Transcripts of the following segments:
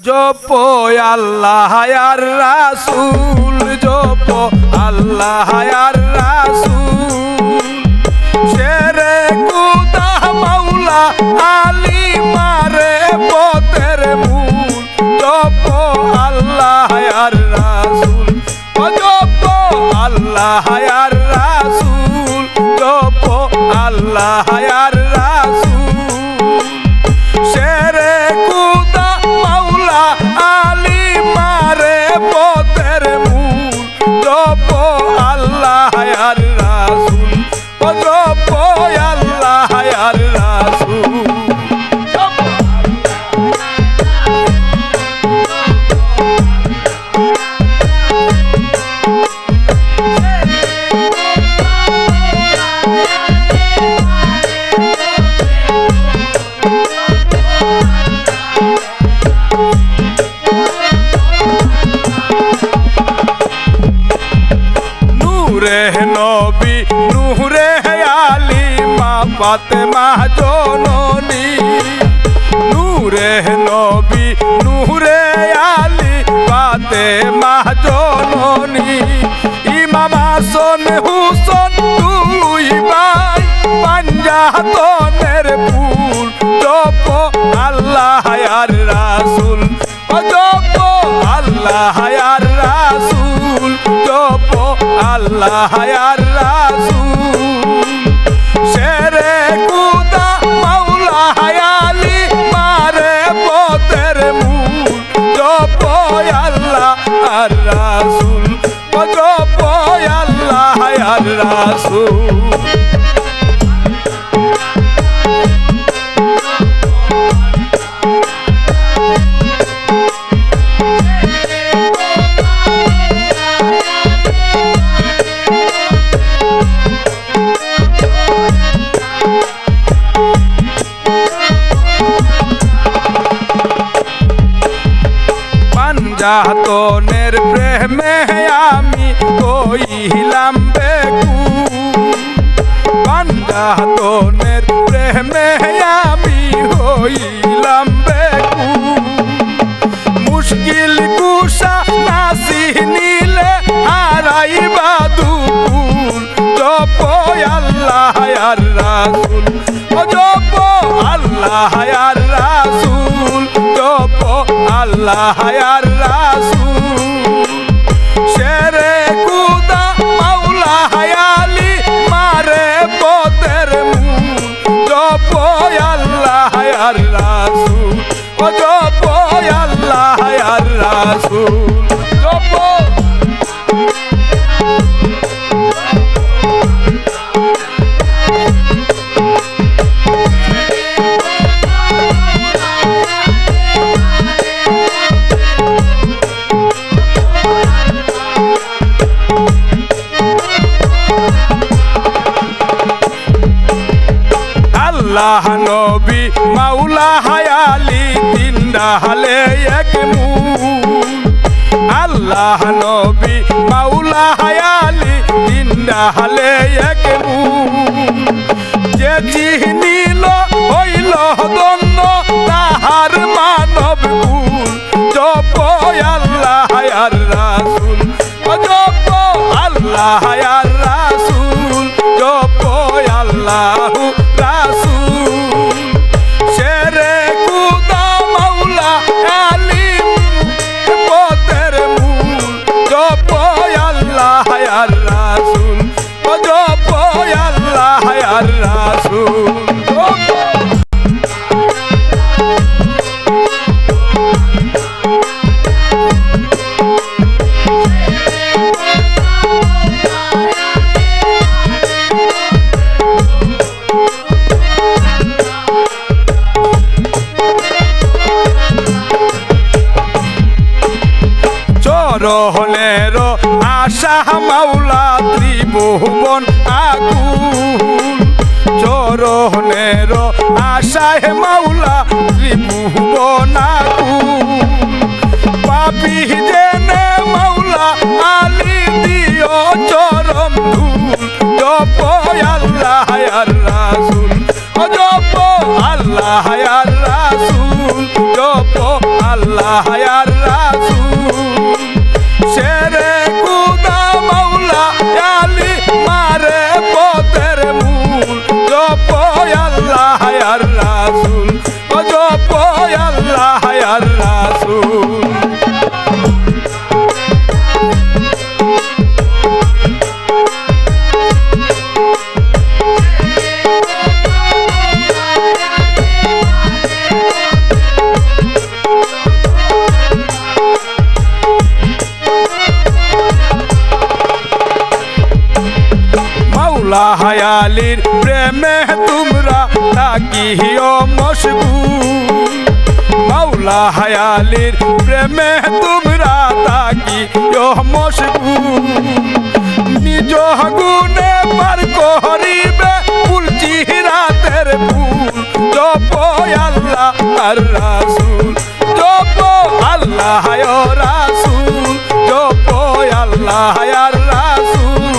জপো আল্লাহ আর রাসূল, জপো আল্লাহ আর রাসূল। শেরে খুদা মাওলা আলী মারে পথের মূল, জপো আল্লাহ আর রাসূল, জপো আল্লাহ আর রাসূল, জপো আল্লাহ আর রাসূল। শেরে খুদা মাওলা আলী মারে পথের মূল, জপো আল্লাহ আর রাসূল, জপো আল্লাহ আর রাসূল। নূরে নবী নূরে আলী মা ফাতেমা জননী, নূরে নবী নূরে আলী ফাতেমা জননী। ইমাম হাসান হুসেন দুই ভাই পাঞ্জাতনের ফুল, জপো আল্লাহ আর রাসূল, জপো আল্লাহ আর রাসূল, জপো আল্লাহ আর রাসূল। শেরে খুদা মাওলা আলী মারে পথের মূল, জপো আল্লাহ আর রাসূল, জপো আল্লাহ আর রাসূল। পাঞ্জাতনের প্রেমে আমি হইলাম বেকুল, পাঞ্জাতনের প্রেমে আমি হইলাম বেকুল। মুশকিল কুশা নাসি নিলে হারাইবা দুকুল, জপো আল্লাহ আর রাসূল, জপো আল্লাহ আর রাসূল, জপো আল্লাহ আর রাসূল। শেরে খুদা মাওলা আলী মারে পথের মূল, জপো আল্লাহ আর রাসূল, জপো আল্লাহ আর রাসূল, জপো। আল্লাহ নবী মাওলা আলী তিন ডালে এক মূল, আল্লাহ নবী মাওলা আলী তিন ডালে এক মূল। যে চিহ্নিল হইল ধন্য তাহার মানব কুল, জপো আল্লাহ আর রাসূল, জপো আল্লাহ আর রাসূল, জপো আল্লাহ রাসূল। শেরে খুদা মাওলা আলী পথের মূল, জপো আল্লাহ আর রাসূল, জপো আল্লাহ আর রাসূল। চরণের আশা মাওলা ত্রিভুবন আকুল, চরণের আশায় মাওলা ত্রিভুবন আকুল। পাপী জেনে মাওলা আলী দিও চরম ধুল, জপো আল্লাহ আর রাসূল, জপো আল্লাহ আর রাসূল, জপো আল্লাহ আল্লাহ আর রাসূল শেরে খুদা মাওলা আলী মারে পথের মূল জপ আল্লাহ আর রাসূল ও জপ আল্লাহ আর রাসূল মাওলা আলীর প্রেমে তোমরা থাকিও মশগুল মাওলা আলীর প্রেমে তোমরা থাকিও মশগুল নিজ গুণে পার করিবে ফুল চিরাতের ফুল জপ আল্লাহ আর রাসূল জপ আল্লাহ ও রাসূল জপ আল্লাহ আর রাসূল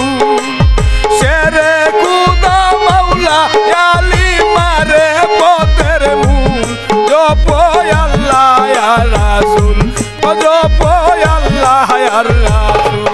শেরে খুদা মাওলা আলী মারে পথের মূল জপ আল্লাহ আর রাসূল জপ আল্লাহ আর রাসূল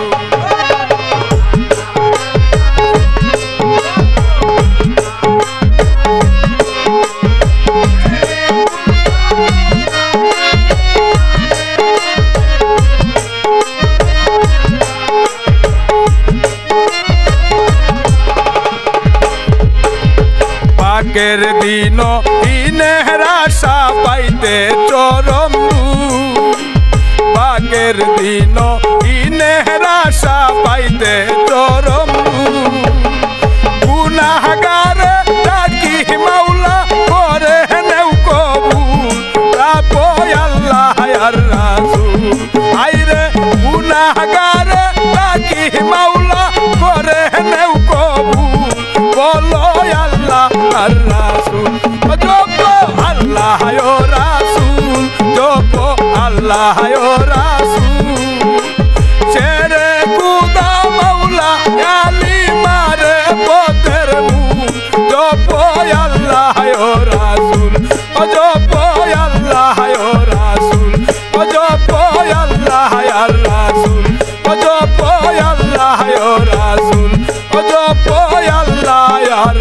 পাকের দিন ইনের আশা পাইতে চরম পাকের দিন ইনের আশা পাইতে চরম গুনাহগারে ডাকি মাওলা করে নেও কবুল রাব আল্লাহ আর রাসূল আইরে গুনাহগারে ডাকি মাওলা করে নেও কবুল বলো আল্লাহ আর রাসূল জপ আল্লাহ ও রাসূল জপ আল্লাহ ও রাসূল শেরে খুদা মাওলা আলী মারে পথের মূল জপ আল্লাহ ও রাসূল জপ আল্লাহ ও রাসূল জপ আল্লাহ আর রাসূল জপ আল্লাহ ও রাসূল জপ আল্লাহ আর